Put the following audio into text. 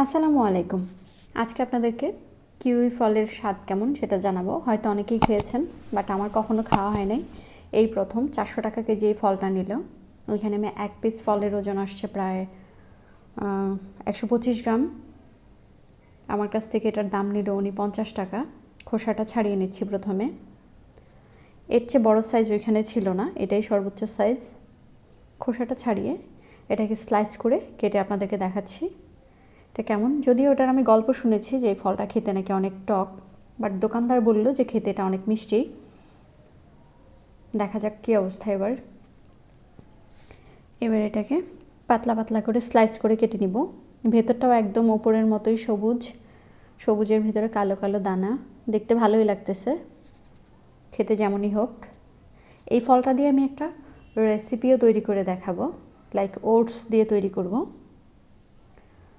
আসসালামু আলাইকুম। আজকে আপনাদেরকে কিউই ফলের স্বাদ কেমন সেটা জানাবো। হয়তো অনেকেই খেয়েছেন, বাট আমার কখনো খাওয়া হয় নাই। এই প্রথম 400 টাকা কেজি এই ফলটা নিল। ওইখানে আমি এক পিস ফলের ওজন আসছে প্রায় 125 গ্রাম। আমার কাছ থেকে এটার দাম নিল উনি 50 টাকা। খোসাটা ছাড়িয়ে নিচ্ছি প্রথমে। এর চেয়ে বড় সাইজ ওইখানে ছিল না, এটাই সর্বোচ্চ সাইজ। খোসাটা ছাড়িয়ে এটাকে স্লাইস করে কেটে আপনাদেরকে দেখাচ্ছি এটা কেমন। যদিও ওটার আমি গল্প শুনেছি যে এই ফলটা খেতে নাকি অনেক টক, বাট দোকানদার বলল যে খেতে এটা অনেক মিষ্টি। দেখা যাক কী অবস্থা। এবার এটাকে পাতলা পাতলা করে স্লাইস করে কেটে নিব। ভেতরটাও একদম ওপরের মতোই সবুজ, সবুজের ভেতরে কালো কালো দানা, দেখতে ভালোই লাগতেছে, খেতে যেমনই হোক। এই ফলটা দিয়ে আমি একটা রেসিপিও তৈরি করে দেখাবো, লাইক ওটস দিয়ে তৈরি করব।